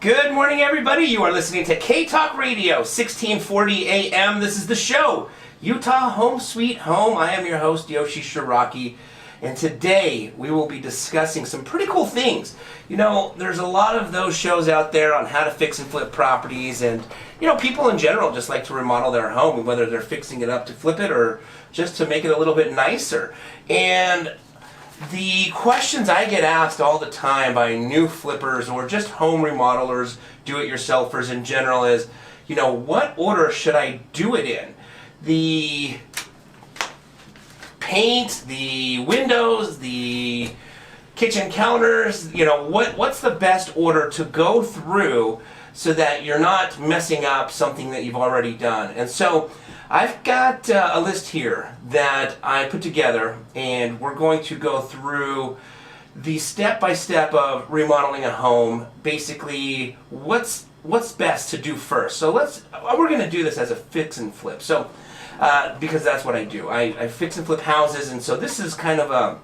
Good morning, everybody. You are listening to K-Talk Radio, 1640 AM. This is the show, Utah Home Sweet Home. I am your host, Yoshi Shiraki, and today we will be discussing some pretty cool things. You know, there's a lot of those shows out there on how to fix and flip properties, and, you know, people in general just like to remodel their home, whether they're fixing it up to flip it or just to make it a little bit nicer. And the questions I get asked all the time by new flippers or just home remodelers, do-it-yourselfers in general is, you know, what order should I do it in? The paint, the windows, the kitchen counters, you know, what's the best order to go through so that you're not messing up something that you've already done? And so I've got a list here that I put together, and we're going to go through the step-by-step of remodeling a home. Basically, what's best to do first. So we're going to do this as a fix and flip. So because that's what I do. I fix and flip houses, and so this is kind of a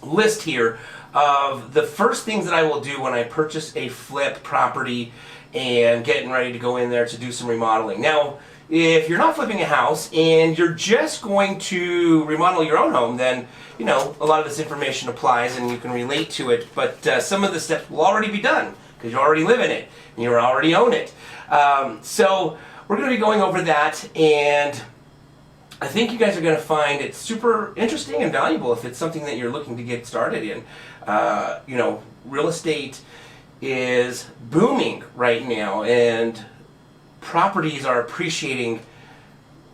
list here of the first things that I will do when I purchase a flip property and getting ready to go in there to do some remodeling. Now, if you're not flipping a house and you're just going to remodel your own home, then, you know, a lot of this information applies and you can relate to it, but some of the steps will already be done because you already live in it and you already own it. So we're going to be going over that, and I think you guys are going to find it super interesting and valuable if it's something that you're looking to get started in. You know, real estate is booming right now, and properties are appreciating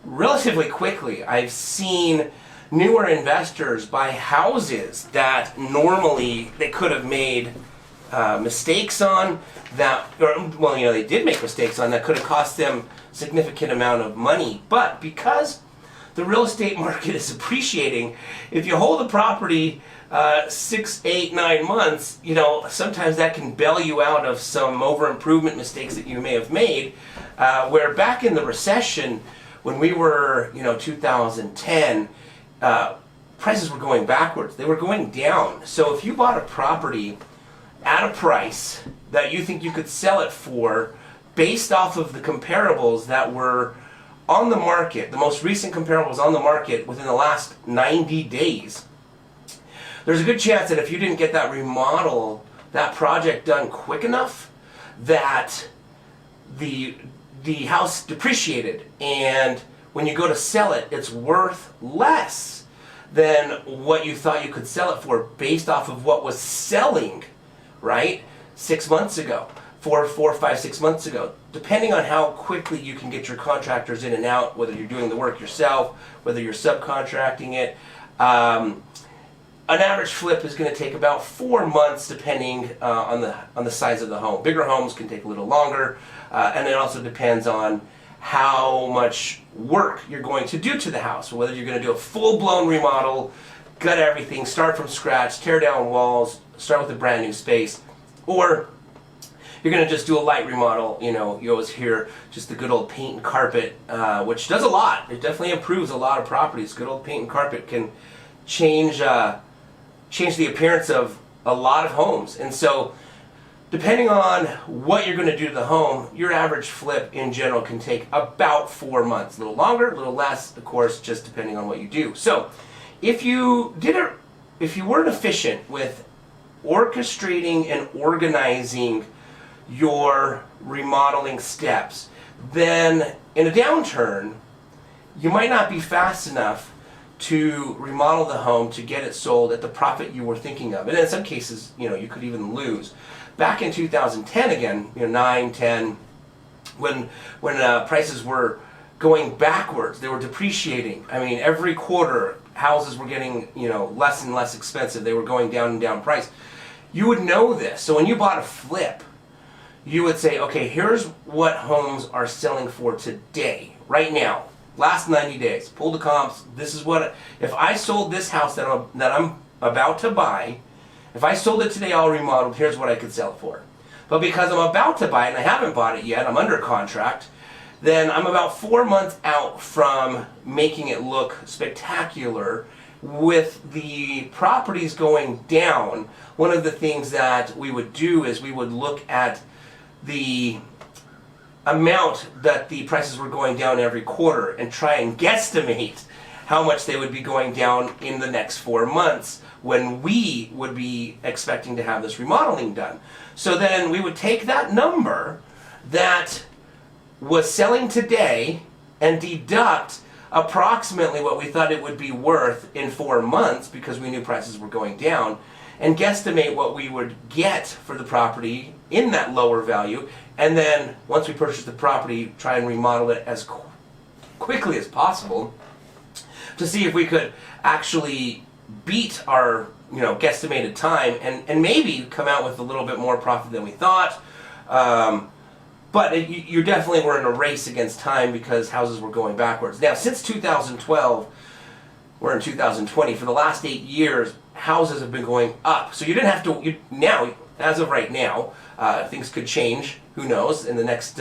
relatively quickly. I've seen newer investors buy houses that normally they could have made mistakes on, that, or, well, you know, they did make mistakes on that could have cost them a significant amount of money. But because the real estate market is appreciating, if you hold a property 6, 8, 9 months, you know, sometimes that can bail you out of some over-improvement mistakes that you may have made. Where back in the recession, when we were, you know, 2010, prices were going backwards. They were going down. So if you bought a property at a price that you think you could sell it for, based off of the comparables that were on the market, the most recent comparables on the market within the last 90 days, there's a good chance that if you didn't get that remodel, that project done quick enough, that the house depreciated, and when you go to sell it, it's worth less than what you thought you could sell it for based off of what was selling, right, 6 months ago, 4, 5, 6 months ago. Depending on how quickly you can get your contractors in and out, whether you're doing the work yourself, whether you're subcontracting it, an average flip is going to take about 4 months, depending on the size of the home. Bigger homes can take a little longer, and it also depends on how much work you're going to do to the house. Whether you're going to do a full-blown remodel, gut everything, start from scratch, tear down walls, start with a brand new space, or you're going to just do a light remodel. You know, you always hear just the good old paint and carpet, which does a lot. It definitely improves a lot of properties. Good old paint and carpet can change the appearance of a lot of homes. And so depending on what you're going to do to the home, your average flip in general can take about 4 months. A little longer, a little less, of course, just depending on what you do. So if you weren't efficient with orchestrating and organizing your remodeling steps, then in a downturn, you might not be fast enough to remodel the home to get it sold at the profit you were thinking of. And in some cases, you know, you could even lose. Back in 2010 again, you know, 9, 10, when prices were going backwards, they were depreciating. I mean, every quarter, houses were getting, you know, less and less expensive. They were going down and down price. You would know this. So when you bought a flip, you would say, okay, here's what homes are selling for today, right now. Last 90 days, pull the comps. This is what, if I sold this house that I'm about to buy, if I sold it today all remodeled, here's what I could sell it for. But because I'm about to buy it and I haven't bought it yet, I'm under contract, then I'm about 4 months out from making it look spectacular. With the properties going down, one of the things that we would do is we would look at the amount that the prices were going down every quarter and try and guesstimate how much they would be going down in the next 4 months when we would be expecting to have this remodeling done. So then we would take that number that was selling today and deduct approximately what we thought it would be worth in 4 months, because we knew prices were going down, and guesstimate what we would get for the property in that lower value, and then once we purchase the property, try and remodel it as quickly as possible to see if we could actually beat our guesstimated time and maybe come out with a little bit more profit than we thought. But you definitely were in a race against time because houses were going backwards. Now, since 2012, we're in 2020, for the last 8 years, houses have been going up. So you didn't have to, now, as of right now, things could change, who knows, in the next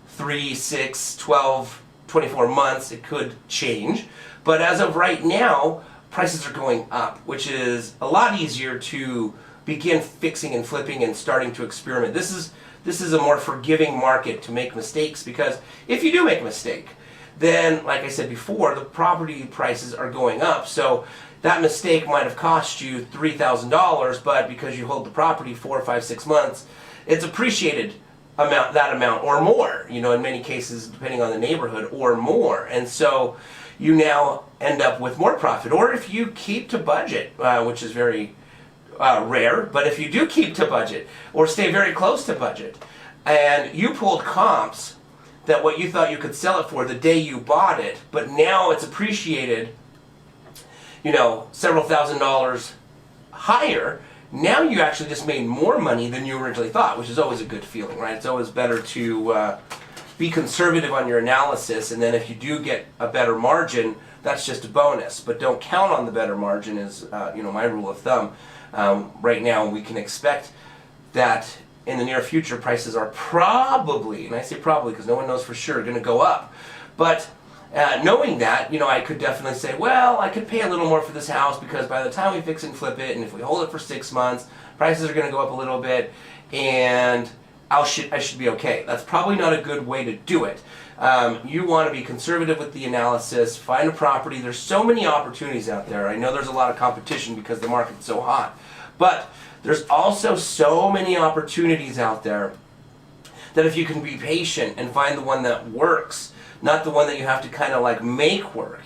3, 6, 12, 24 months, it could change. But as of right now, prices are going up, which is a lot easier to begin fixing and flipping and starting to experiment. This is a more forgiving market to make mistakes, because if you do make a mistake, then, like I said before, the property prices are going up. So that mistake might have cost you $3,000, but because you hold the property 4, 5, 6 months, it's appreciated that amount or more, in many cases, depending on the neighborhood, or more. And so you now end up with more profit. Or if you keep to budget, which is very rare, but if you do keep to budget or stay very close to budget, and you pulled comps that what you thought you could sell it for the day you bought it, but now it's appreciated, several $1,000s higher, now you actually just made more money than you originally thought, which is always a good feeling, right? It's always better to be conservative on your analysis, and then if you do get a better margin, that's just a bonus. But don't count on the better margin is, my rule of thumb. Right now, we can expect that in the near future, prices are probably, and I say probably because no one knows for sure, going to go up. But knowing that, I could definitely say, well, I could pay a little more for this house because by the time we fix and flip it, and if we hold it for 6 months, prices are going to go up a little bit, and I should be okay. That's probably not a good way to do it. You want to be conservative with the analysis, find a property. There's so many opportunities out there. I know there's a lot of competition because the market's so hot, but there's also so many opportunities out there that if you can be patient and find the one that works, not the one that you have to kind of like make work.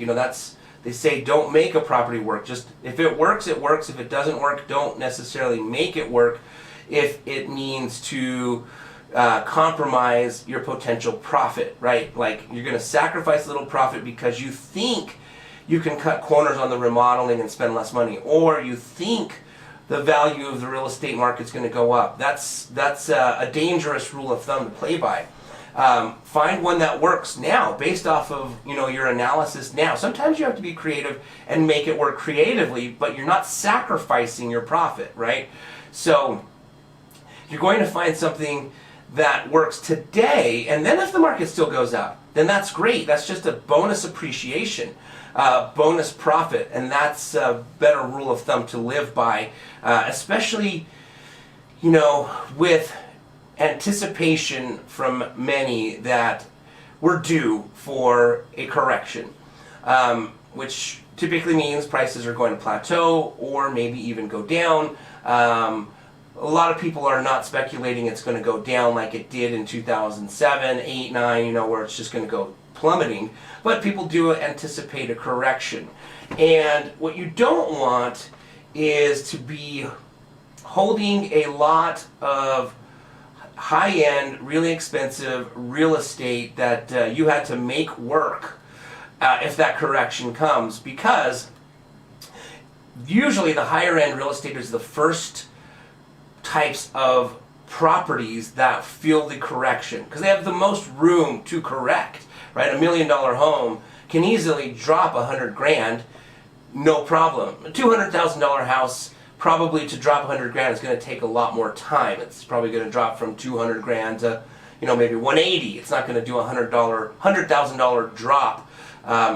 They say don't make a property work. Just if it works, it works. If it doesn't work, don't necessarily make it work if it means to compromise your potential profit, right? Like you're going to sacrifice a little profit because you think you can cut corners on the remodeling and spend less money, or you think the value of the real estate market's going to go up. That's a dangerous rule of thumb to play by. Find one that works now based off of your analysis now. Sometimes you have to be creative and make it work creatively, but you're not sacrificing your profit, right? So you're going to find something that works today, and then if the market still goes up, then that's great. That's just a bonus appreciation, bonus profit, and that's a better rule of thumb to live by, especially with anticipation from many that we're due for a correction, which typically means prices are going to plateau or maybe even go down. A lot of people are not speculating it's going to go down like it did in 2007, 8, 9, where it's just going to go plummeting. But people do anticipate a correction. And what you don't want is to be holding a lot of high-end, really expensive real estate that you had to make work if that correction comes, because usually the higher-end real estate is the first types of properties that feel the correction because they have the most room to correct, right? $1 million home can easily drop $100,000, no problem. A $200,000 house, probably to drop $100,000 is going to take a lot more time. It's probably going to drop from $200,000 to maybe $180,000. It's not going to do a $100,000 drop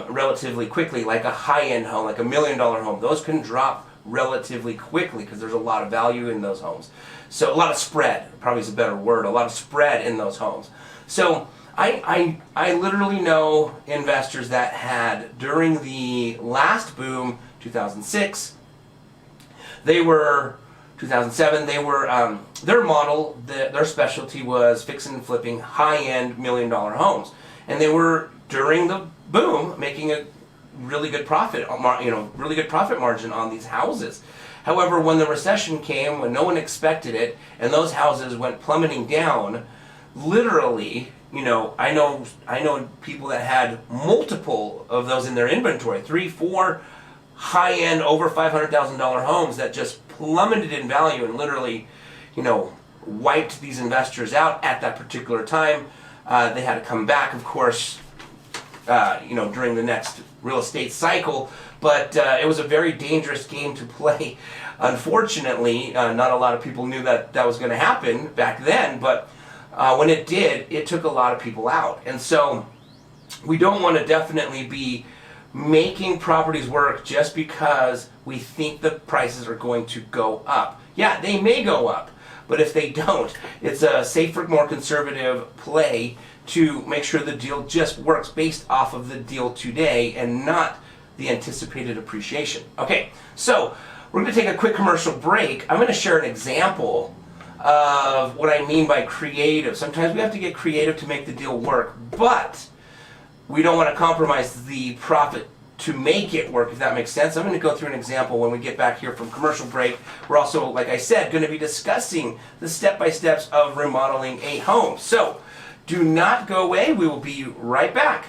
relatively quickly, like a high-end home, like $1 million home. Those can drop relatively quickly because there's a lot of value in those homes. So a lot of spread, probably is a better word, a lot of spread in those homes. So I literally know investors that had, during the last boom, 2006, they were, 2007, they were, their model, their specialty was fixing and flipping high-end $1 million homes. And they were, during the boom, making a really good profit, really good profit margin on these houses. However, when the recession came, when no one expected it, and those houses went plummeting down, literally, I know people that had multiple of those in their inventory, 3, 4 high-end, over $500,000 homes that just plummeted in value and literally, wiped these investors out at that particular time. They had to come back, of course, during the next real estate cycle, but it was a very dangerous game to play. Unfortunately, not a lot of people knew that was going to happen back then, but when it did, it took a lot of people out. And so we don't want to definitely be making properties work just because we think the prices are going to go up. Yeah, they may go up, but if they don't, it's a safer, more conservative play to make sure the deal just works based off of the deal today and not the anticipated appreciation. Okay, so we're going to take a quick commercial break. I'm going to share an example of what I mean by creative. Sometimes we have to get creative to make the deal work, but we don't want to compromise the profit to make it work, if that makes sense. I'm going to go through an example when we get back here from commercial break. We're also, like I said, going to be discussing the step-by-steps of remodeling a home. So do not go away. We will be right back.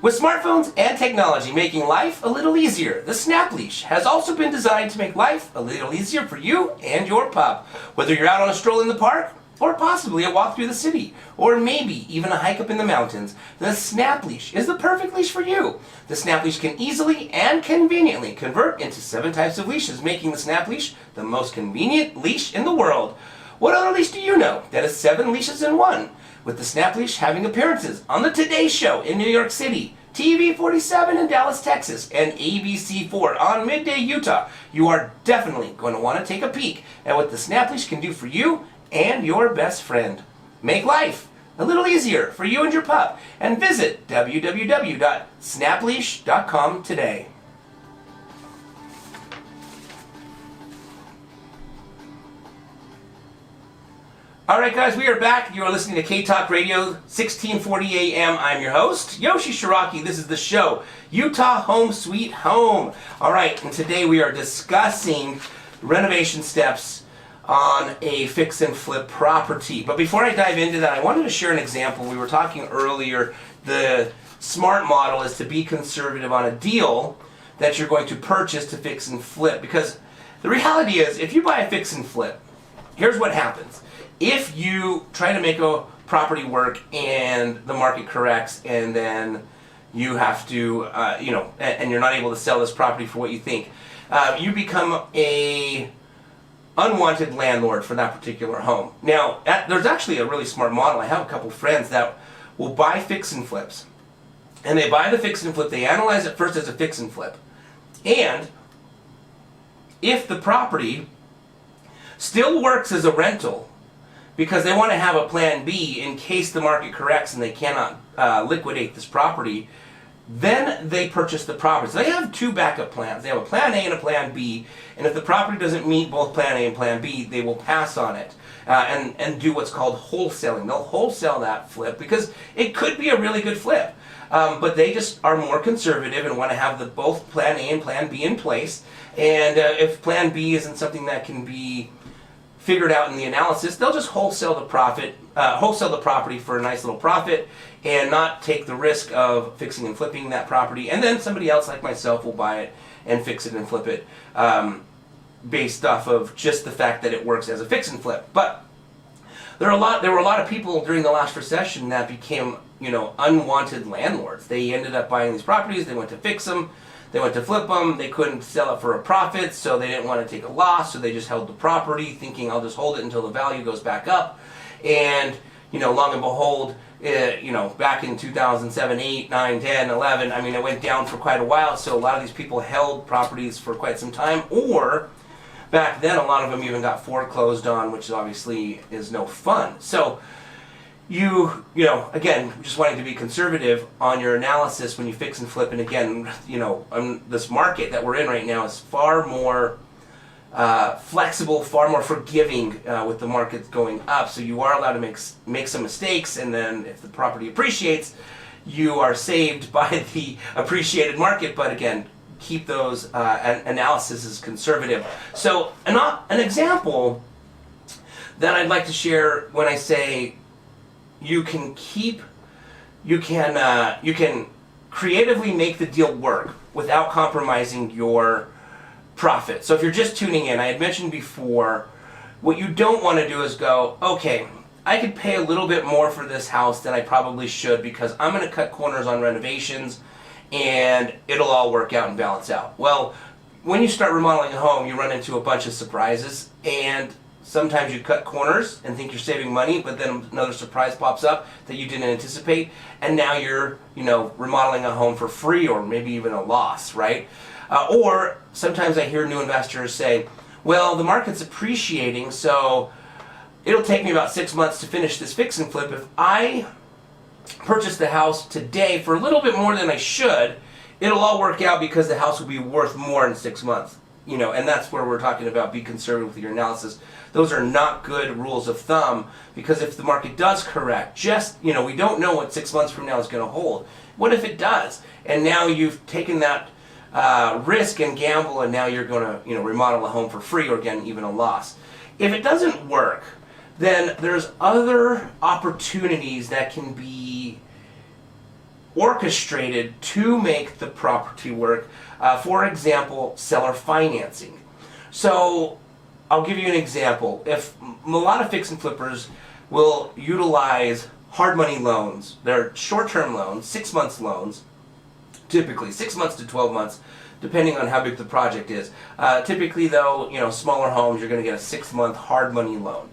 With smartphones and technology making life a little easier, the Snap Leash has also been designed to make life a little easier for you and your pup. Whether you're out on a stroll in the park, or possibly a walk through the city, or maybe even a hike up in the mountains, the Snap Leash is the perfect leash for you. The Snap Leash can easily and conveniently convert into 7 types of leashes, making the Snap Leash the most convenient leash in the world. What other leash do you know that is 7 leashes in one? With the Snap Leash having appearances on the Today Show in New York City, TV 47 in Dallas, Texas, and ABC 4 on Midday, Utah, you are definitely going to want to take a peek at what the Snap Leash can do for you and your best friend. Make life a little easier for you and your pup, and visit www.snapleash.com today. Alright guys, we are back. You are listening to K-Talk Radio, 1640 AM. I'm your host, Yoshi Shiraki. This is the show, Utah Home Sweet Home. Alright, and today we are discussing renovation steps on a fix and flip property. But before I dive into that, I wanted to share an example. We were talking earlier, the smart model is to be conservative on a deal that you're going to purchase to fix and flip. Because the reality is, if you buy a fix and flip, here's what happens. If you try to make a property work and the market corrects, and then you have to, and you're not able to sell this property for what you think, you become a unwanted landlord for that particular home. Now, there's actually a really smart model. I have a couple friends that will buy fix and flips, and they buy the fix and flip. They analyze it first as a fix and flip, and if the property still works as a rental, because they want to have a plan B in case the market corrects and they cannot liquidate this property, then they purchase the property. So they have 2 backup plans. They have a plan A and a plan B, and if the property doesn't meet both plan A and plan B, they will pass on it and do what's called wholesaling. They'll wholesale that flip because it could be a really good flip, but they just are more conservative and want to have both plan A and plan B in place. And if plan B isn't something that can be figured out in the analysis, they'll just wholesale the property for a nice little profit and not take the risk of fixing and flipping that property. And then somebody else like myself will buy it and fix it and flip it based off of just the fact that it works as a fix and flip. But there were a lot of people during the last recession that became, unwanted landlords. They ended up buying these properties, they went to fix them, they went to flip them, they couldn't sell it for a profit, so they didn't want to take a loss, so they just held the property thinking I'll just hold it until the value goes back up. And long and behold, back in 2007, 8, 9, 10, 11, I mean, it went down for quite a while, so a lot of these people held properties for quite some time, or back then a lot of them even got foreclosed on, which obviously is no fun. So again, just wanting to be conservative on your analysis when you fix and flip, and again, this market that we're in right now is far more flexible, far more forgiving with the market going up. So you are allowed to make some mistakes, and then if the property appreciates, you are saved by the appreciated market. But again, keep those analyses conservative. So an example that I'd like to share when I say you can creatively make the deal work without compromising your profit. So if you're just tuning in, I had mentioned before, what you don't want to do is go, okay, I could pay a little bit more for this house than I probably should because I'm going to cut corners on renovations and it'll all work out and balance out. Well, when you start remodeling a home, you run into a bunch of surprises, and sometimes you cut corners and think you're saving money, but then another surprise pops up that you didn't anticipate, and now you're, remodeling a home for free or maybe even a loss, right? Or sometimes I hear new investors say, well, the market's appreciating, so it'll take me about 6 months to finish this fix and flip. If I purchase the house today for a little bit more than I should, it'll all work out because the house will be worth more in 6 months. And that's where we're talking about be conservative with your analysis. Those are not good rules of thumb, because if the market does correct, we don't know what 6 months from now is going to hold. What if it does? And now you've taken that risk and gamble, and now you're going to remodel a home for free, or again, even a loss. If it doesn't work, then there's other opportunities that can be orchestrated to make the property work. For example, seller financing. So I'll give you an example. If a lot of fix and flippers will utilize hard money loans, they're short-term loans, 6 months loans, typically 6 months to 12 months, depending on how big the project is. Typically though, smaller homes, you're going to get a 6-month hard money loan.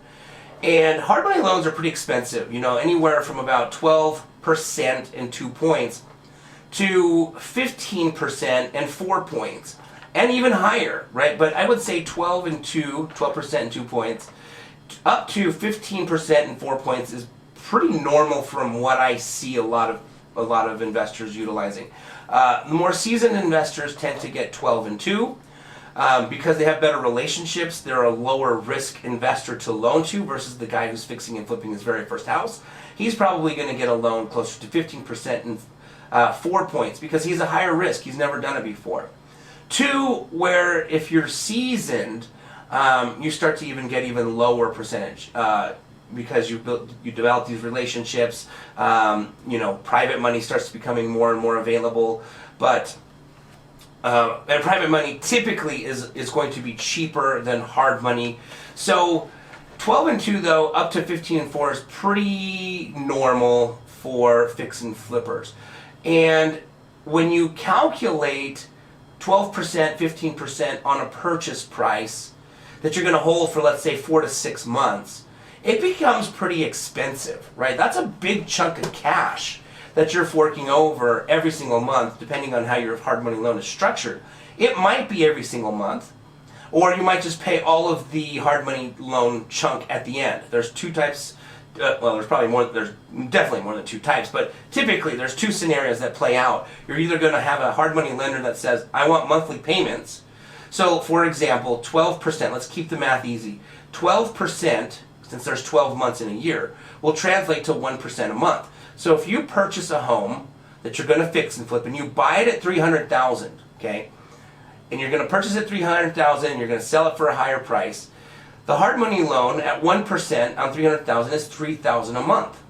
And hard money loans are pretty expensive, anywhere from about 12% and 2 points to 15% and 4 points, and even higher, right? But I would say 12% and 2 points, up to 15% and 4 points is pretty normal from what I see a lot of investors utilizing. The more seasoned investors tend to get 12 and 2. Because they have better relationships, they're a lower risk investor to loan to versus the guy who's fixing and flipping his very first house. He's probably going to get a loan closer to 15% and 4 points because he's a higher risk. He's never done it before. 2, where if you're seasoned, you start to even get even lower percentage because you develop these relationships. Private money starts becoming more and more available, but and private money typically is going to be cheaper than hard money. So 12 and 2 though, up to 15 and 4 is pretty normal for fix and flippers. And when you calculate 12%, 15% on a purchase price that you're going to hold for, let's say, 4 to 6 months, it becomes pretty expensive, right? That's a big chunk of cash that you're forking over every single month, depending on how your hard money loan is structured. It might be every single month, or you might just pay all of the hard money loan chunk at the end. There's 2 types. There's definitely more than 2 types, but typically there's 2 scenarios that play out. You're either going to have a hard money lender that says, I want monthly payments. So, for example, 12%, let's keep the math easy. 12%, since there's 12 months in a year, will translate to 1% a month. So if you purchase a home that you're going to fix and flip and you buy it at $300,000, okay, and you're going to purchase it at $300,000 and you're going to sell it for a higher price, the hard money loan at 1% on $300,000 is $3,000 a month.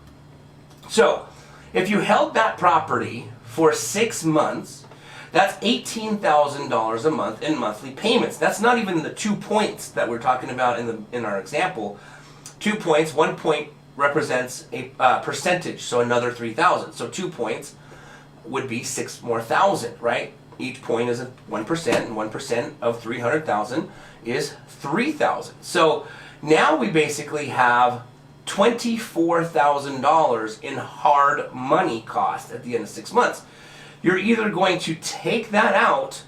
So if you held that property for 6 months, that's $18,000 a month in monthly payments. That's not even the 2 points that we're talking about in our example. 2 points, 1 point represents a percentage, so another 3,000. So 2 points would be 6 more thousand, right? Each point is 1%, and 1% of 300,000 is 3,000. So now we basically have $24,000 in hard money cost at the end of 6 months. You're either going to take that out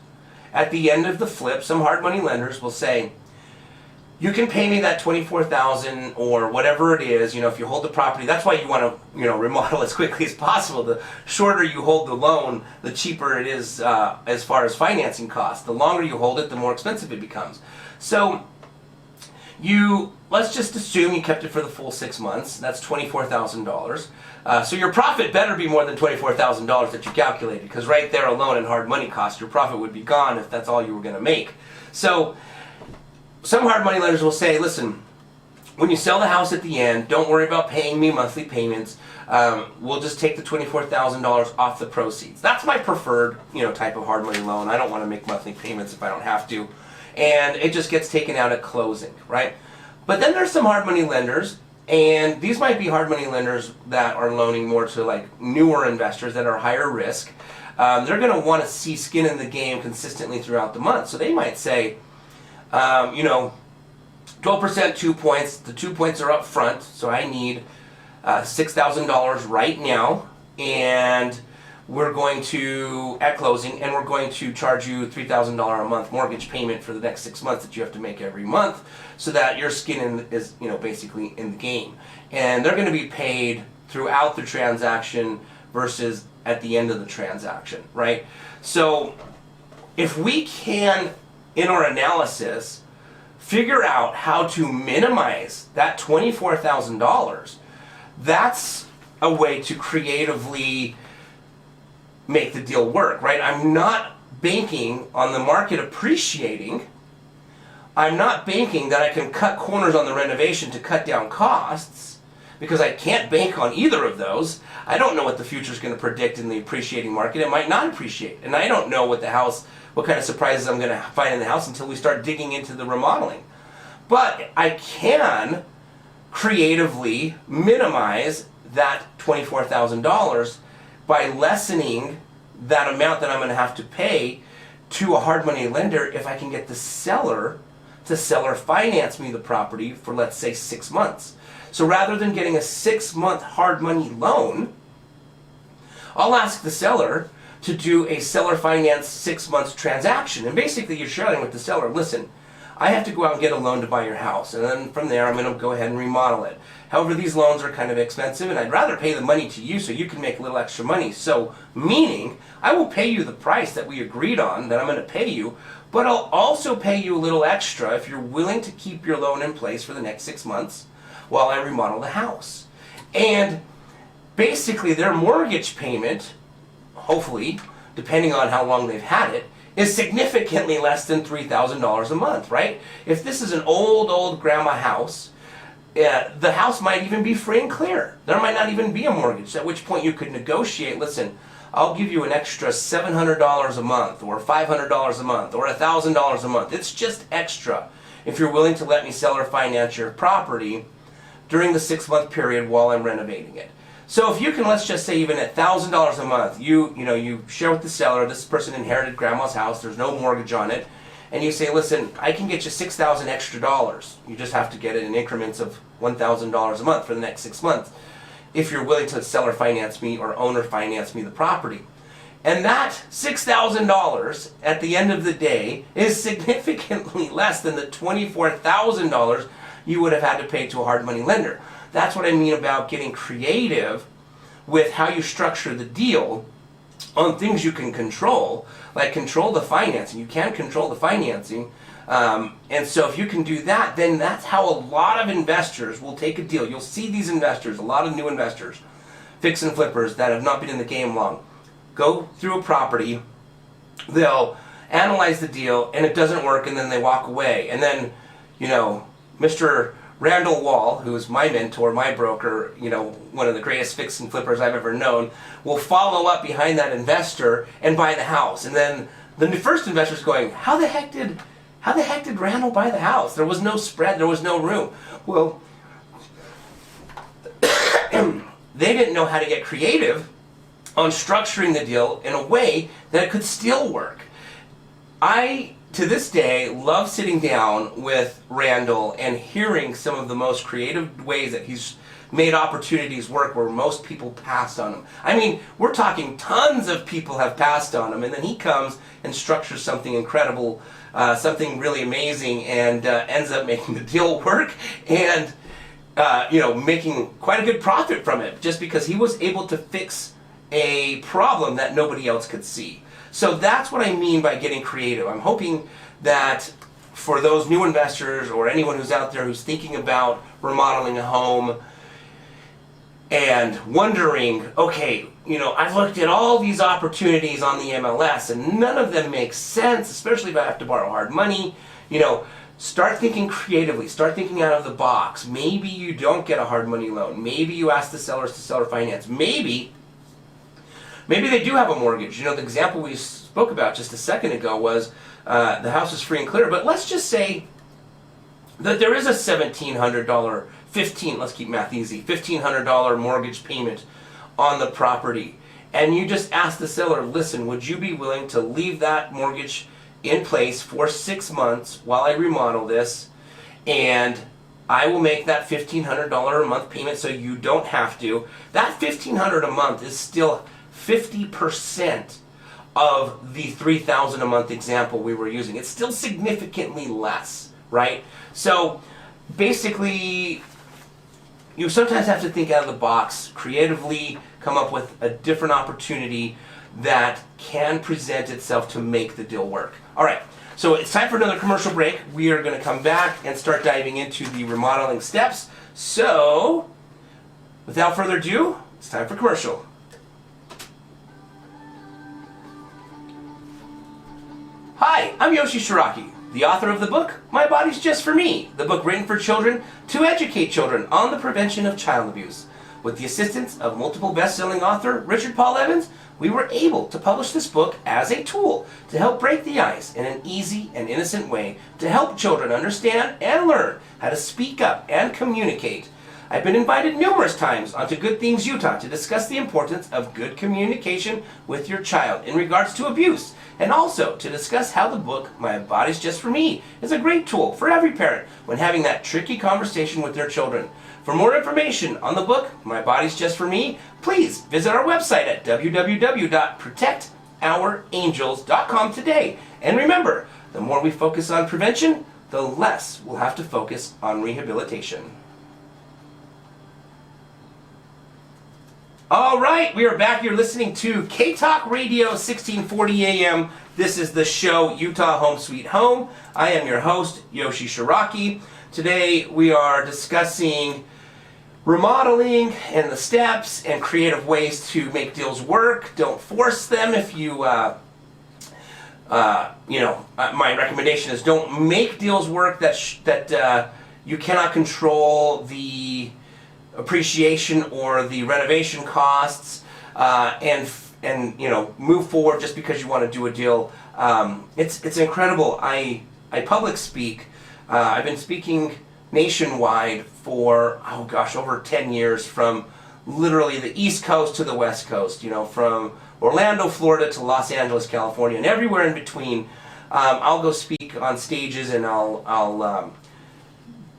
at the end of the flip. Some hard money lenders will say, you can pay me that $24,000 or whatever it is, if you hold the property. That's why you want to, remodel as quickly as possible. The shorter you hold the loan, the cheaper it is as far as financing costs. The longer you hold it, the more expensive it becomes. So let's just assume you kept it for the full 6 months. That's $24,000. So your profit better be more than $24,000 that you calculated, because right there alone in hard money cost, your profit would be gone if that's all you were going to make. So some hard money lenders will say, listen, when you sell the house at the end, don't worry about paying me monthly payments. We'll just take the $24,000 off the proceeds. That's my preferred, type of hard money loan. I don't want to make monthly payments if I don't have to. And it just gets taken out at closing, right? But then there's some hard money lenders, and these might be hard money lenders that are loaning more to like newer investors that are higher risk. They're going to want to see skin in the game consistently throughout the month. So they might say, 12%, 2 points. The 2 points are up front, so I need $6,000 right now, and we're going to, at closing, and we're going to charge you $3,000 a month mortgage payment for the next 6 months that you have to make every month, so that your skin is, basically in the game. And they're going to be paid throughout the transaction versus at the end of the transaction, right? So if we can, in our analysis, figure out how to minimize that $24,000, that's a way to creatively make the deal work, right? I'm not banking on the market appreciating. I'm not banking that I can cut corners on the renovation to cut down costs, because I can't bank on either of those. I don't know what the future is going to predict in the appreciating market. It might not appreciate, and I don't know what kind of surprises I'm going to find in the house until we start digging into the remodeling. But I can creatively minimize that $24,000 by lessening that amount that I'm going to have to pay to a hard money lender if I can get the seller to seller finance me the property for, let's say, 6 months. So rather than getting a 6-month hard money loan, I'll ask the seller to do a seller finance 6 months transaction. And basically you're sharing with the seller, listen, I have to go out and get a loan to buy your house, and then from there I'm going to go ahead and remodel it. However, these loans are kind of expensive, and I'd rather pay the money to you so you can make a little extra money. So, meaning, I will pay you the price that we agreed on, that I'm going to pay you, but I'll also pay you a little extra if you're willing to keep your loan in place for the next 6 months while I remodel the house. And basically their mortgage payment, hopefully, depending on how long they've had it, is significantly less than $3,000 a month, right? If this is an old grandma house, the house might even be free and clear. There might not even be a mortgage, at which point you could negotiate, listen, I'll give you an extra $700 a month, or $500 a month, or $1,000 a month. It's just extra if you're willing to let me sell or finance your property during the 6-month period while I'm renovating it. So if you can, let's just say even at $1,000 a month, you share with the seller, this person inherited grandma's house, there's no mortgage on it, and you say, listen, I can get you $6,000 extra dollars. You just have to get it in increments of $1,000 a month for the next 6 months if you're willing to seller finance me or owner finance me the property. And that $6,000 at the end of the day is significantly less than the $24,000 you would have had to pay to a hard money lender. That's what I mean about getting creative with how you structure the deal on things you can control, like control the financing. You can control the financing. And so if you can do that, then that's how a lot of investors will take a deal. You'll see these investors, a lot of new investors, fix and flippers that have not been in the game long, go through a property, they'll analyze the deal, and it doesn't work, and then they walk away. And then, Mr. Randall Wall, who is my mentor, my broker, one of the greatest fix and flippers I've ever known, will follow up behind that investor and buy the house. And then the first investor's going, how the heck did Randall buy the house? There was no spread, there was no room. Well, they didn't know how to get creative on structuring the deal in a way that it could still work. I, to this day, love sitting down with Randall and hearing some of the most creative ways that he's made opportunities work where most people passed on them. I mean, we're talking tons of people have passed on them, and then he comes and structures something incredible, something really amazing, and ends up making the deal work, and making quite a good profit from it, just because he was able to fix a problem that nobody else could see. So that's what I mean by getting creative. I'm hoping that for those new investors or anyone who's out there who's thinking about remodeling a home and wondering, okay, I've looked at all these opportunities on the MLS and none of them make sense, especially if I have to borrow hard money. Start thinking creatively, start thinking out of the box. Maybe you don't get a hard money loan. Maybe you ask the sellers to seller finance. Maybe they do have a mortgage. The example we spoke about just a second ago was the house is free and clear, but let's just say that there is a $1,700, let's keep math easy, $1,500 mortgage payment on the property. And you just ask the seller, listen, would you be willing to leave that mortgage in place for 6 months while I remodel this, and I will make that $1,500 a month payment so you don't have to. That $1,500 a month is still 50% of the $3,000 a month example we were using. It's still significantly less, right? So basically, you sometimes have to think out of the box, creatively come up with a different opportunity that can present itself to make the deal work. All right, so it's time for another commercial break. We are going to come back and start diving into the remodeling steps. So, without further ado, it's time for commercial. Hi, I'm Yoshi Shiraki, the author of the book, My Body's Just For Me, the book written for children to educate children on the prevention of child abuse. With the assistance of multiple best-selling author Richard Paul Evans, we were able to publish this book as a tool to help break the ice in an easy and innocent way to help children understand and learn how to speak up and communicate. I've been invited numerous times onto Good Things Utah to discuss the importance of good communication with your child in regards to abuse, and also to discuss how the book, My Body's Just For Me, is a great tool for every parent when having that tricky conversation with their children. For more information on the book, My Body's Just For Me, please visit our website at www.protectourangels.com today. And remember, the more we focus on prevention, the less we'll have to focus on rehabilitation. All right, we are back. You're listening to K-Talk Radio 1640 AM. This is the show Utah Home Sweet Home. I am your host, Yoshi Shiraki. Today we are discussing remodeling and the steps and creative ways to make deals work. Don't force them. If you, my recommendation is don't make deals work that you cannot control the appreciation or the renovation costs, and move forward just because you want to do a deal. It's incredible. I public speak. I've been speaking nationwide for over 10 years, from literally the East Coast to the West Coast. From Orlando, Florida to Los Angeles, California, and everywhere in between. I'll go speak on stages and I'll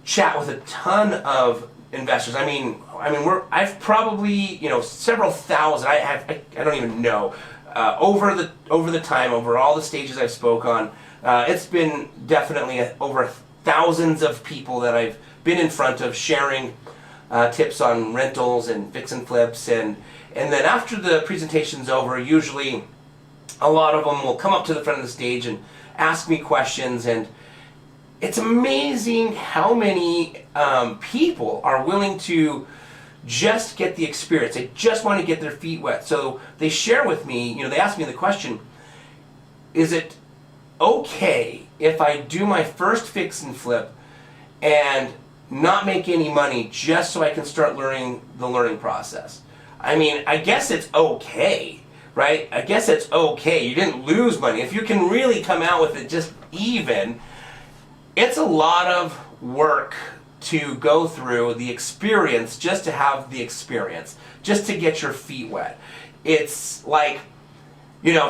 chat with a ton of investors. I've probably several thousand. I don't even know over the time, over all the stages I've spoke on. It's been definitely over thousands of people that I've been in front of, sharing tips on rentals and fix and flips, and then after the presentation's over, usually a lot of them will come up to the front of the stage and ask me questions, and it's amazing how many people are willing to just get the experience. They just want to get their feet wet. So they share with me, they ask me the question, is it okay if I do my first fix and flip and not make any money just so I can start learning the learning process? I guess it's okay, right? I guess it's okay. You didn't lose money. If you can really come out with it just even, it's a lot of work to go through the experience just to have the experience, just to get your feet wet. It's like,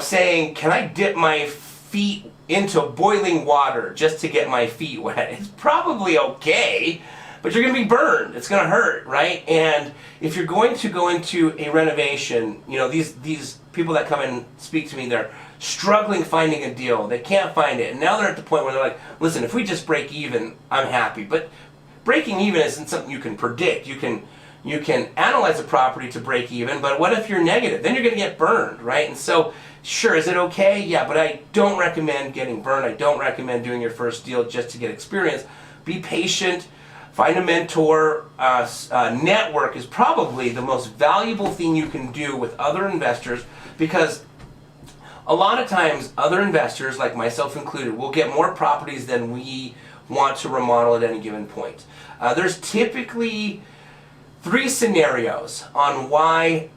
saying, can I dip my feet into boiling water just to get my feet wet? It's probably okay, but you're going to be burned. It's going to hurt, right? And if you're going to go into a renovation, you know, these people that come and speak to me, they're struggling finding a deal. They can't find it. And now they're at the point where they're like, listen, if we just break even, I'm happy. But breaking even isn't something you can predict. You can analyze a property to break even, but what if you're negative? Then you're going to get burned, right? And so, sure, is it okay? Yeah, but I don't recommend getting burned. I don't recommend doing your first deal just to get experience. Be patient. Find a mentor. Network is probably the most valuable thing you can do with other investors, because a lot of times other investors, like myself included, will get more properties than we want to remodel at any given point. There's typically 3 scenarios on why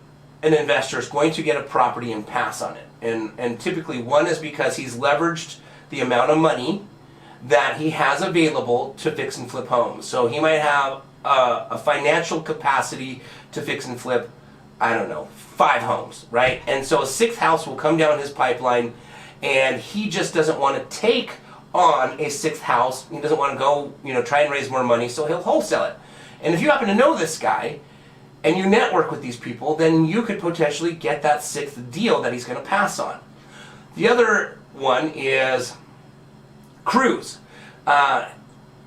an investor is going to get a property and pass on it. And typically one is because he's leveraged the amount of money that he has available to fix and flip homes. So he might have a financial capacity to fix and flip, I don't know, 5 homes, right? And so a 6th house will come down his pipeline, and he just doesn't want to take on a 6th house. He doesn't want to go, you know, try and raise more money, so he'll wholesale it. And if you happen to know this guy and you network with these people, then you could potentially get that 6th deal that he's going to pass on. The other one is crews.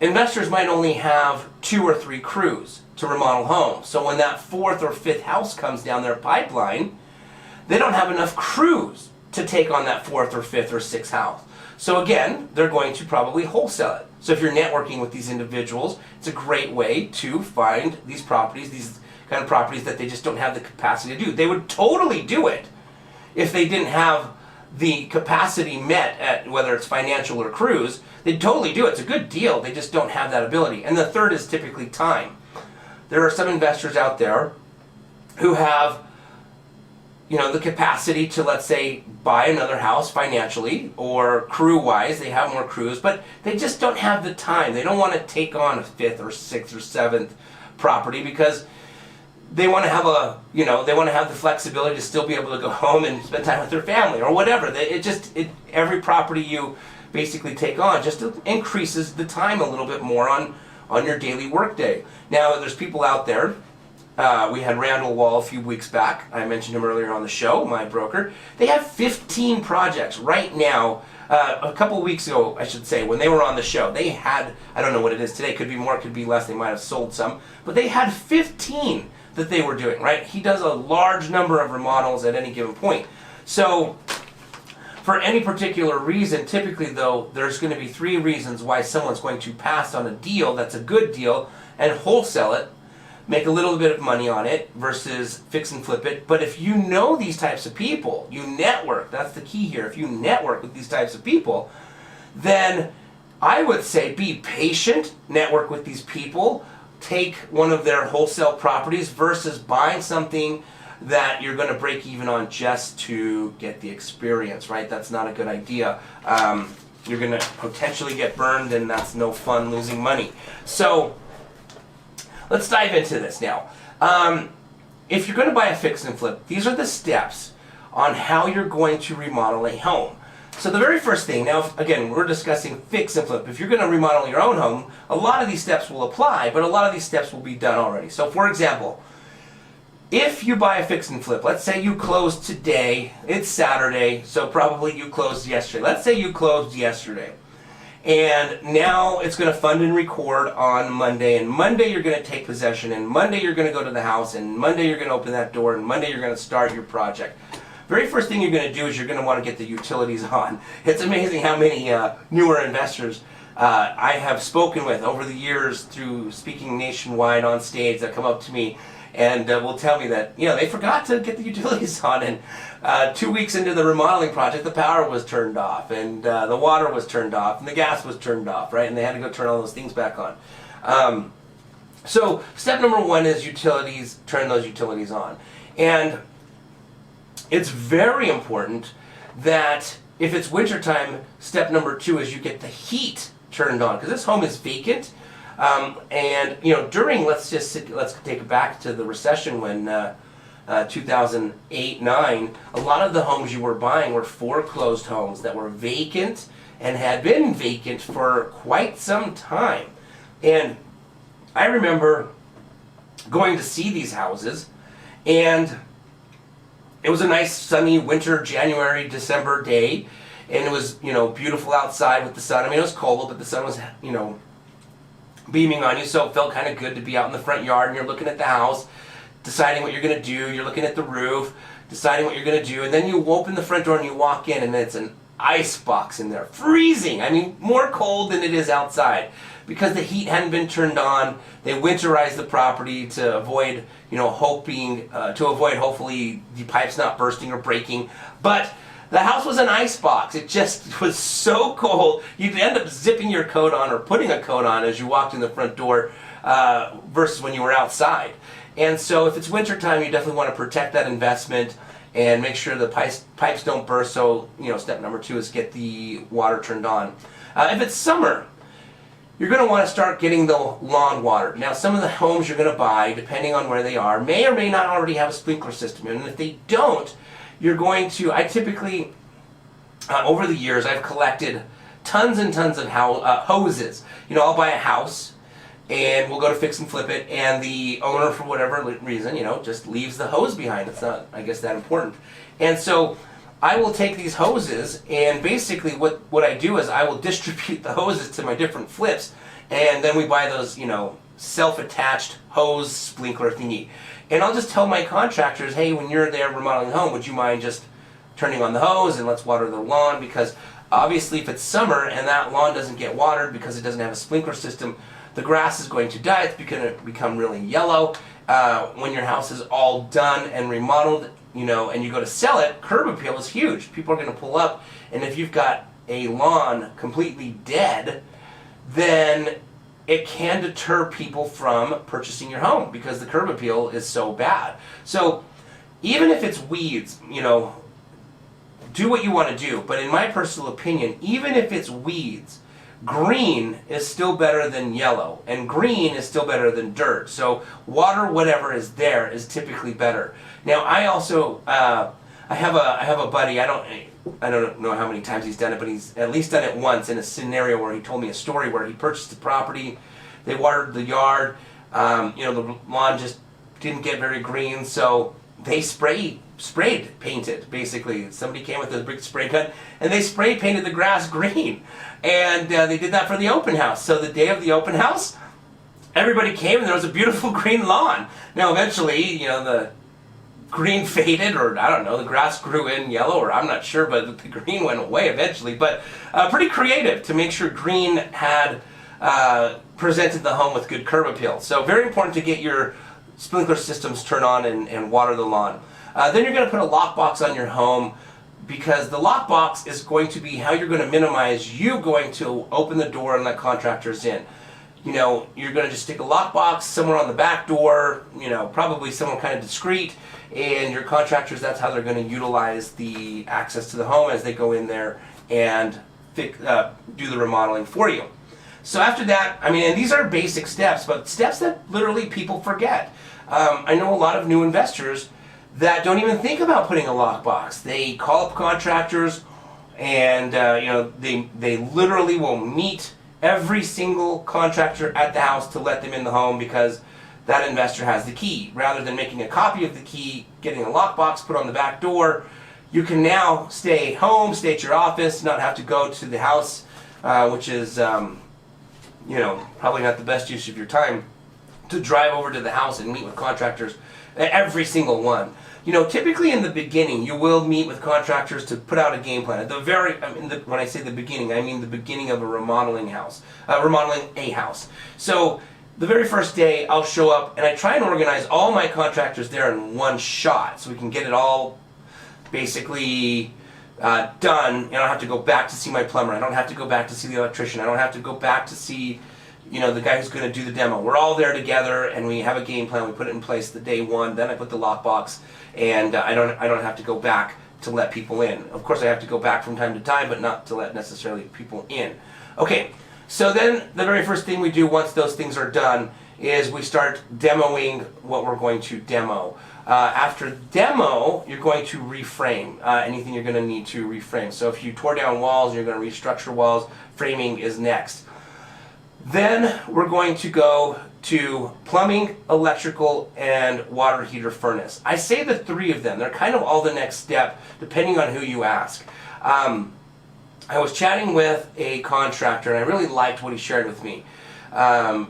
Investors might only have 2 or 3 crews to remodel homes. So when that 4th or 5th house comes down their pipeline, they don't have enough crews to take on that 4th or 5th or 6th house. So again, they're going to probably wholesale it. So if you're networking with these individuals, it's a great way to find these properties, these kind of properties that they just don't have the capacity to do. They would totally do it if they didn't have the capacity met at whether it's financial or crews. They'd totally do it. It's a good deal. They just don't have that ability. And the third is typically time. There are some investors out there who have, you know, the capacity to, let's say, buy another house financially or crew-wise. They have more crews, but they just don't have the time. They don't want to take on a 5th or 6th or 7th property because they want to have they want to have the flexibility to still be able to go home and spend time with their family or whatever. Every property you basically take on just increases the time a little bit more on your daily workday. Now, there's people out there. We had Randall Wall a few weeks back. I mentioned him earlier on the show, my broker. They have 15 projects right now. A couple of weeks ago, I should say, when they were on the show, they had, I don't know what it is today, could be more, could be less, they might have sold some, but they had 15 that they were doing, right? He does a large number of remodels at any given point. So, for any particular reason, typically though, there's going to be 3 reasons why someone's going to pass on a deal that's a good deal and wholesale it, make a little bit of money on it versus fix and flip it. But if you know these types of people, you network, that's the key here. If you network with these types of people, then I would say be patient, network with these people, take one of their wholesale properties versus buying something that you're going to break even on just to get the experience, right? That's not a good idea. You're going to potentially get burned, and that's no fun losing money. So let's dive into this now. If you're going to buy a fix and flip, these are the steps on how you're going to remodel a home. So the very first thing, now again, we're discussing fix and flip. If you're going to remodel your own home, a lot of these steps will apply, but a lot of these steps will be done already. So for example, if you buy a fix and flip, let's say you closed today, it's Saturday, so probably you closed yesterday. Let's say you closed yesterday. And now it's going to fund and record on Monday, and Monday you're going to take possession, and Monday you're going to go to the house, and Monday you're going to open that door, and Monday you're going to start your project. Very first thing you're going to do is you're going to want to get the utilities on. It's amazing how many newer investors I have spoken with over the years through speaking nationwide on stage that come up to me and will tell me that, you know, they forgot to get the utilities on, and 2 weeks into the remodeling project, the power was turned off, and the water was turned off, and the gas was turned off, right? And they had to go turn all those things back on. So step number 1 is utilities, turn those utilities on. And it's very important that if it's wintertime, step number 2 is you get the heat turned on, because this home is vacant. And you know, during let's take it back to the recession when 2008-9, a lot of the homes you were buying were foreclosed homes that were vacant and had been vacant for quite some time. And I remember going to see these houses, and it was a nice sunny winter, January, December day, and it was, beautiful outside with the sun. I mean, it was cold, but the sun was, beaming on you, so it felt kind of good to be out in the front yard, and you're looking at the house, deciding what you're going to do. You're looking at the roof, deciding what you're going to do, and then you open the front door and you walk in, and it's an ice box in there, freezing. I mean, more cold than it is outside, because the heat hadn't been turned on. They winterized the property to avoid, hopefully the pipes not bursting or breaking. But the house was an ice box. It just was so cold. You'd end up zipping your coat on or putting a coat on as you walked in the front door versus when you were outside. And so if it's wintertime, you definitely want to protect that investment and make sure the pipes don't burst. So, step number 2 is get the water turned on. If it's summer, you're going to want to start getting the lawn watered. Now, some of the homes you're going to buy, depending on where they are, may or may not already have a sprinkler system. And if they don't, you're going to, I typically, over the years, I've collected tons and tons of hoses. I'll buy a house, and we'll go to fix and flip it, and the owner, for whatever reason, just leaves the hose behind. It's not, I guess, that important. And so I will take these hoses, and basically what I do is I will distribute the hoses to my different flips, and then we buy those, self-attached hose sprinkler thingy. And I'll just tell my contractors, hey, when you're there remodeling the home, would you mind just turning on the hose and let's water the lawn? Because obviously if it's summer and that lawn doesn't get watered because it doesn't have a sprinkler system, the grass is going to die. It's going to become really yellow. When your house is all done and remodeled, and you go to sell it, curb appeal is huge. People are going to pull up, and if you've got a lawn completely dead, then it can deter people from purchasing your home because the curb appeal is so bad. So even if it's weeds, do what you want to do. But in my personal opinion, even if it's weeds, green is still better than yellow, and green is still better than dirt. So water whatever is there is typically better. Now I also I have a buddy. I don't know how many times he's done it, but he's at least done it once in a scenario where he told me a story where he purchased the property, they watered the yard, the lawn just didn't get very green, so they painted, basically. Somebody came with a big spray gun, and they spray painted the grass green. And they did that for the open house. So the day of the open house, everybody came, and there was a beautiful green lawn. Now eventually, the green faded, or I don't know, the grass grew in yellow, or I'm not sure, but the green went away eventually. But pretty creative to make sure green had presented the home with good curb appeal. So very important to get your sprinkler systems turned on and water the lawn. Then you're going to put a lockbox on your home, because the lockbox is going to be how you're going to minimize you going to open the door and let contractors in. You're going to just stick a lockbox somewhere on the back door, probably somewhere kind of discreet, and your contractors, that's how they're going to utilize the access to the home as they go in there and do the remodeling for you. So after that, and these are basic steps, but steps that literally people forget. I know a lot of new investors that don't even think about putting a lockbox. They call up contractors, and they literally will meet every single contractor at the house to let them in the home because that investor has the key. Rather than making a copy of the key, getting a lockbox put on the back door, you can now stay home, stay at your office, not have to go to the house, which is probably not the best use of your time, to drive over to the house and meet with contractors, every single one. Typically in the beginning, you will meet with contractors to put out a game plan. At the when I say the beginning, I mean the beginning of a remodeling a house. So the very first day, I'll show up and I try and organize all my contractors there in one shot, so we can get it all basically done. I don't have to go back to see my plumber. I don't have to go back to see the electrician. I don't have to go back to see the guy who's going to do the demo. We're all there together, and we have a game plan. We put it in place the day one. Then I put the lockbox, and I don't have to go back to let people in. Of course, I have to go back from time to time, but not to let necessarily people in. Okay, so then the very first thing we do once those things are done is we start demoing what we're going to demo. After demo, you're going to reframe anything you're going to need to reframe. So if you tore down walls, you're going to restructure walls. Framing is next. Then we're going to go to plumbing, electrical, and water heater furnace. I say the three of them. They're kind of all the next step, depending on who you ask. I was chatting with a contractor, and I really liked what he shared with me.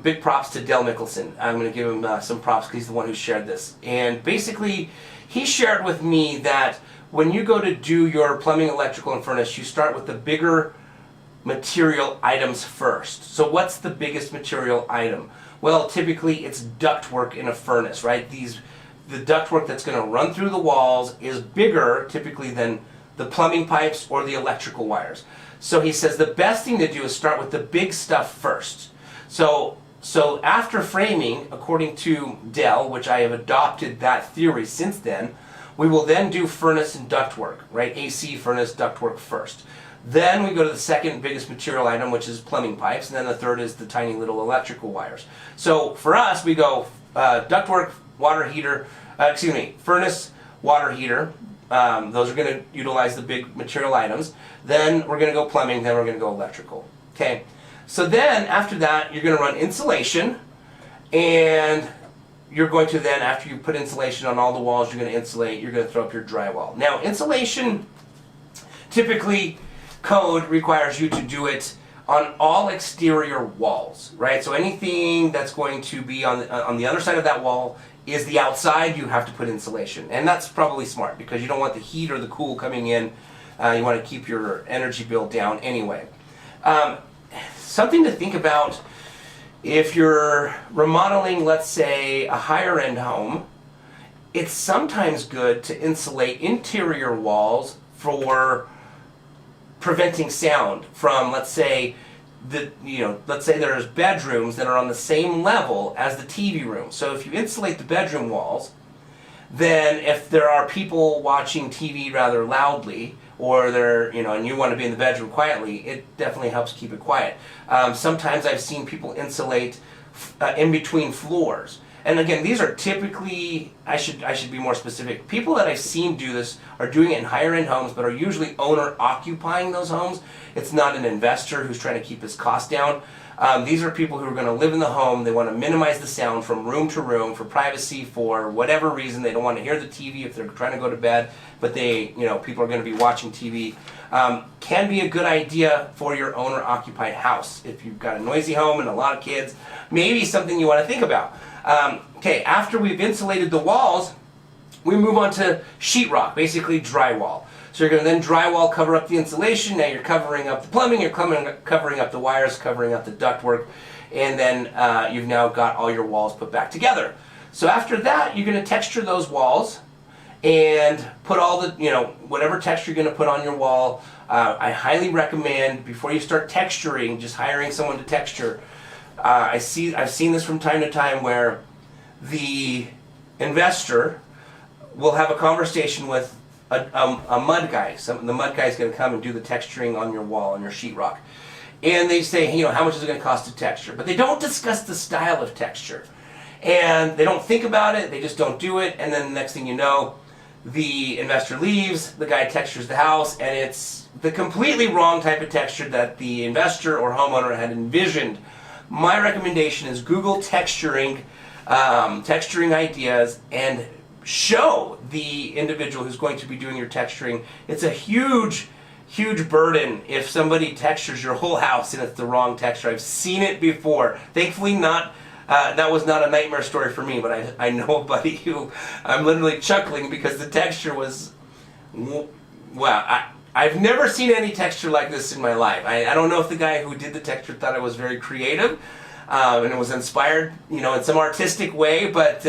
Big props to Del Mickelson. I'm going to give him some props because he's the one who shared this. And basically, he shared with me that when you go to do your plumbing, electrical, and furnace, you start with the bigger material items first. So what's the biggest material item? Well, typically it's ductwork in a furnace, right? The ductwork that's going to run through the walls is bigger typically than the plumbing pipes or the electrical wires. So he says the best thing to do is start with the big stuff first. So after framing, according to Dell, which I have adopted that theory since then, we will then do furnace and ductwork, right? AC, furnace, ductwork first. Then we go to the second biggest material item, which is plumbing pipes, and then the third is the tiny little electrical wires. So for us, we go ductwork, water heater, furnace, water heater. Those are going to utilize the big material items. Then we're going to go plumbing, then we're going to go electrical. Okay. So then after that, you're going to run insulation, and you're going to then, after you put insulation on all the walls, you're going to insulate, you're going to throw up your drywall. Now, insulation, typically, code requires you to do it on all exterior walls, right? So anything that's going to be on the other side of that wall is the outside, you have to put insulation. And that's probably smart because you don't want the heat or the cool coming in. You want to keep your energy bill down anyway. Something to think about if you're remodeling, let's say, a higher end home, it's sometimes good to insulate interior walls for preventing sound from, let's say, let's say there's bedrooms that are on the same level as the TV room. So if you insulate the bedroom walls, then if there are people watching TV rather loudly, or they're, and you want to be in the bedroom quietly, it definitely helps keep it quiet. Sometimes I've seen people insulate in between floors. And again, these are typically, I should be more specific. People that I've seen do this are doing it in higher end homes, but are usually owner occupying those homes. It's not an investor who's trying to keep his costs down. These are people who are going to live in the home. They want to minimize the sound from room to room for privacy, for whatever reason. They don't want to hear the TV if they're trying to go to bed, but people are going to be watching TV. Can be a good idea for your owner occupied house. If you've got a noisy home and a lot of kids, maybe something you want to think about. Okay, after we've insulated the walls, we move on to sheetrock, basically drywall. So you're going to then drywall cover up the insulation. Now you're covering up the plumbing, you're covering up the wires, covering up the ductwork, and then you've now got all your walls put back together. So after that, you're going to texture those walls and put all the, whatever texture you're going to put on your wall. I highly recommend, before you start texturing, just hiring someone to texture. I've seen this from time to time where the investor will have a conversation with a mud guy. The mud guy is going to come and do the texturing on your wall, on your sheetrock. And they say, how much is it going to cost to texture? But they don't discuss the style of texture. And they don't think about it, they just don't do it, and then the next thing you know, the investor leaves, the guy textures the house, and it's the completely wrong type of texture that the investor or homeowner had envisioned. My recommendation is Google texturing ideas, and show the individual who's going to be doing your texturing. It's a huge burden if somebody textures your whole house and it's the wrong texture. I've seen it before. Thankfully that was not a nightmare story for me, but I know a buddy who I'm literally chuckling because the texture was, wow, I've never seen any texture like this in my life. I don't know if the guy who did the texture thought it was very creative and it was inspired, in some artistic way, but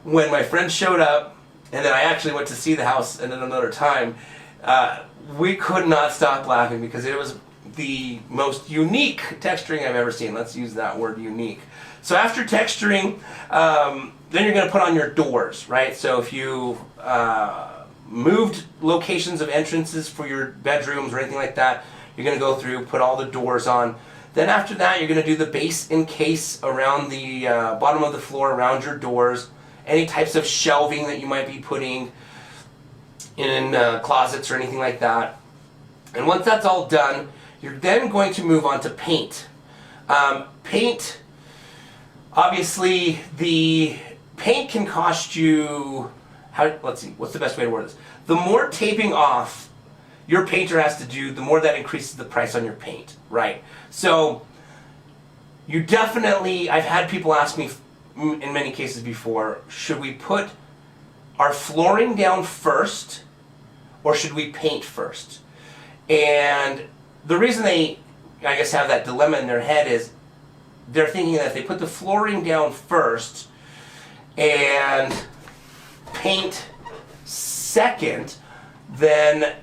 when my friend showed up, and then I actually went to see the house at another time, we could not stop laughing because it was the most unique texturing I've ever seen. Let's use that word, unique. So after texturing, then you're going to put on your doors, right? So if you moved locations of entrances for your bedrooms or anything like that, you're going to go through, put all the doors on. Then after that, you're going to do the base encase around the bottom of the floor, around your doors. Any types of shelving that you might be putting in closets or anything like that. And once that's all done, you're then going to move on to paint. Paint, Obviously, the paint can cost you, let's see, what's the best way to word this? The more taping off your painter has to do, the more that increases the price on your paint, right? So you definitely, I've had people ask me in many cases before, should we put our flooring down first or should we paint first? And the reason they, I guess, have that dilemma in their head is they're thinking that if they put the flooring down first and paint second, then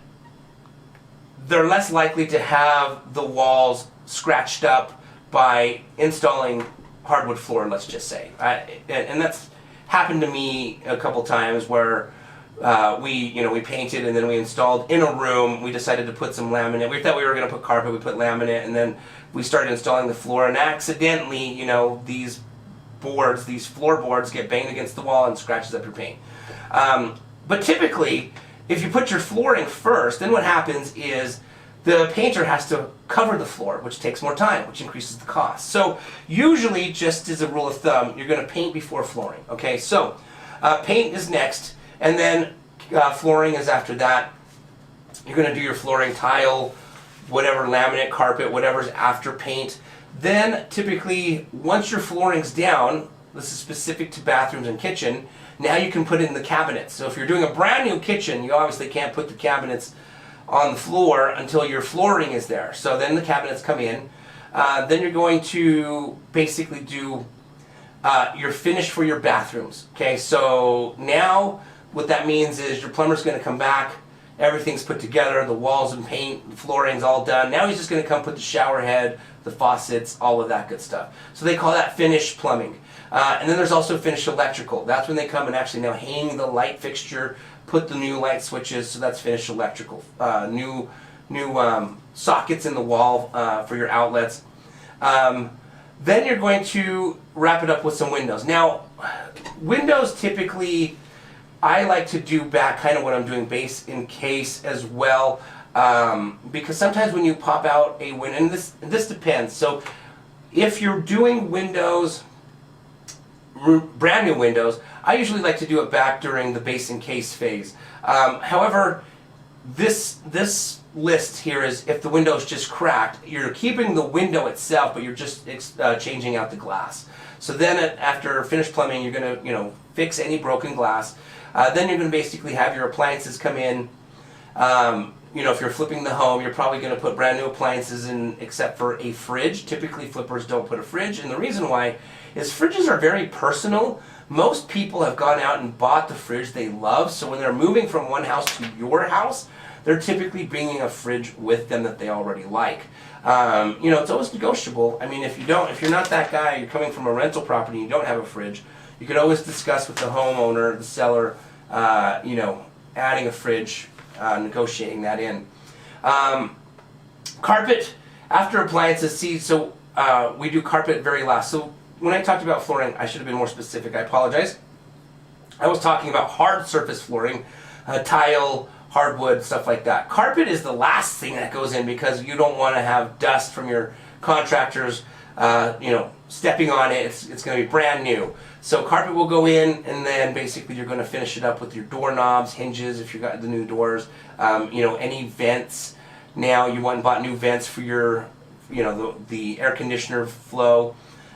they're less likely to have the walls scratched up by installing hardwood floor, let's just say. And that's happened to me a couple times where we painted and then we installed in a room. We decided to put some laminate. We thought we were going to put carpet. We put laminate, and then we started installing the floor. And accidentally, these boards, these floorboards, get banged against the wall and scratches up your paint. But typically, if you put your flooring first, then what happens is the painter has to cover the floor, which takes more time, which increases the cost. So usually, just as a rule of thumb, you're going to paint before flooring. Okay, so paint is next, and then flooring is after that. You're going to do your flooring, tile, whatever, laminate, carpet, whatever's after paint. Then typically, once your flooring's down, this is specific to bathrooms and kitchen, now you can put in the cabinets. So if you're doing a brand new kitchen, you obviously can't put the cabinets on the floor until your flooring is there. So then the cabinets come in. Then you're going to basically do your finish for your bathrooms. Okay, so now what that means is your plumber's going to come back, everything's put together, the walls and paint, the flooring's all done. Now he's just going to come put the shower head, the faucets, all of that good stuff. So they call that finished plumbing. And then there's also finished electrical. That's when they come and actually now hang the light fixture, put the new light switches, so that's finished electrical. New sockets in the wall for your outlets. Then you're going to wrap it up with some windows. Now, windows typically, I like to do back kind of what I'm doing base in case as well, because sometimes when you pop out a window, and this depends. So if you're doing windows, brand new windows, I usually like to do it back during the base and case phase. However, this list here is if the window is just cracked, you're keeping the window itself, but you're just changing out the glass. So then after finished plumbing, you're going to fix any broken glass. Then you're going to basically have your appliances come in. If you're flipping the home, you're probably going to put brand new appliances in, except for a fridge. Typically, flippers don't put a fridge, and the reason why is fridges are very personal. Most people have gone out and bought the fridge they love, so when they're moving from one house to your house, they're typically bringing a fridge with them that they already like. It's always negotiable. I mean, if you're not that guy, you're coming from a rental property and you don't have a fridge, you could always discuss with the homeowner, the seller, adding a fridge, negotiating that in. Carpet, after appliances, we do carpet very last. So when I talked about flooring, I should have been more specific. I apologize. I was talking about hard surface flooring, tile, hardwood, stuff like that. Carpet is the last thing that goes in because you don't want to have dust from your contractors, stepping on it. It's going to be brand new. So carpet will go in, and then basically you're going to finish it up with your doorknobs, hinges if you got the new doors, any vents. Now you went and bought new vents for your, the air conditioner flow.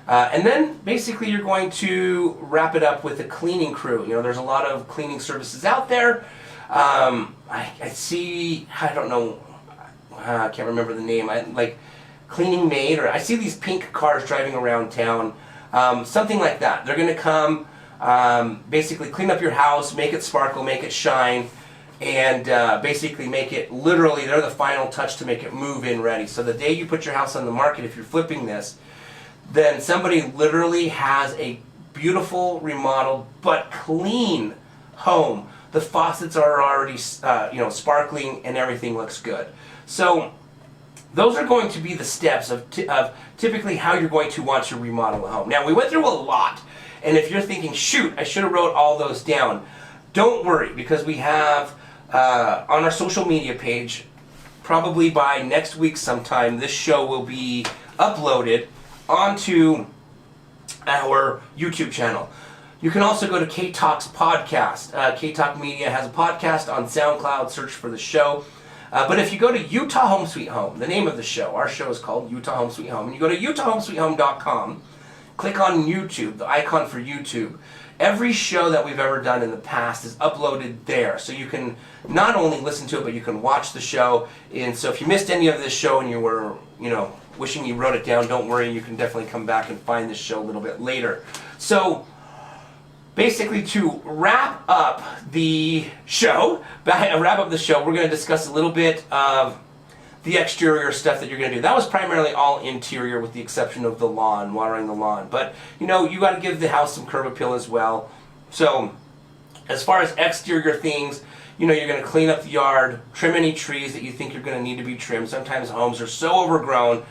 And then basically you're going to wrap it up with a cleaning crew. There's a lot of cleaning services out there. I see, I don't know, I can't remember the name, like Cleaning Maid, or I see these pink cars driving around town, something like that. They're going to come, basically clean up your house, make it sparkle, make it shine, and basically make it, literally, they're the final touch to make it move-in ready. So the day you put your house on the market, if you're flipping this, then somebody literally has a beautiful, remodeled, but clean home. The faucets are already, sparkling, and everything looks good. So those are going to be the steps of typically how you're going to want to remodel a home. Now, we went through a lot, and if you're thinking, shoot, I should have wrote all those down, don't worry, because we have on our social media page, probably by next week sometime, this show will be uploaded onto our YouTube channel. You can also go to K-Talk's podcast. K-Talk Media has a podcast on SoundCloud. Search for the show. But if you go to Utah Home Sweet Home, the name of the show, our show is called Utah Home Sweet Home, and you go to utahhomesweethome.com, click on YouTube, the icon for YouTube. Every show that we've ever done in the past is uploaded there. So you can not only listen to it, but you can watch the show. And so if you missed any of this show and you were, wishing you wrote it down, don't worry, you can definitely come back and find this show a little bit later. So basically, to wrap up the show, we're going to discuss a little bit of the exterior stuff that you're going to do. That was primarily all interior with the exception of the lawn, watering the lawn. But, you got to give the house some curb appeal as well. So, as far as exterior things, you're going to clean up the yard, trim any trees that you think you're going to need to be trimmed. Sometimes homes are so overgrown.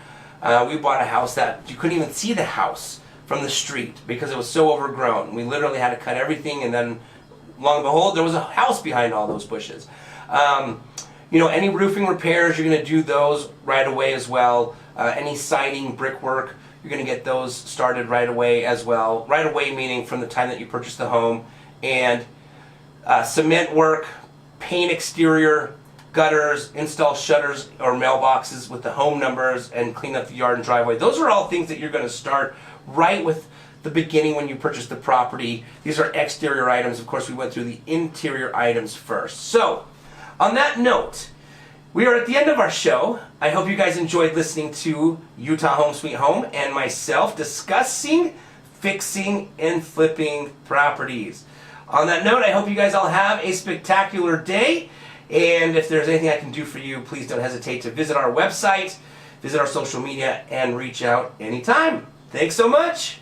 We bought a house that you couldn't even see the house from the street because it was so overgrown. We literally had to cut everything, and then, lo and behold, there was a house behind all those bushes. Any roofing repairs, you're going to do those right away as well. Any siding, brickwork, you're going to get those started right away as well. Right away meaning from the time that you purchase the home. And cement work, paint exterior, gutters, install shutters or mailboxes with the home numbers, and clean up the yard and driveway. Those are all things that you're going to start right with the beginning when you purchase the property. These are exterior items. Of course, we went through the interior items first. So, on that note, we are at the end of our show. I hope you guys enjoyed listening to Utah Home Sweet Home and myself discussing, fixing, and flipping properties. On that note, I hope you guys all have a spectacular day. And if there's anything I can do for you, please don't hesitate to visit our website, visit our social media, and reach out anytime. Thanks so much.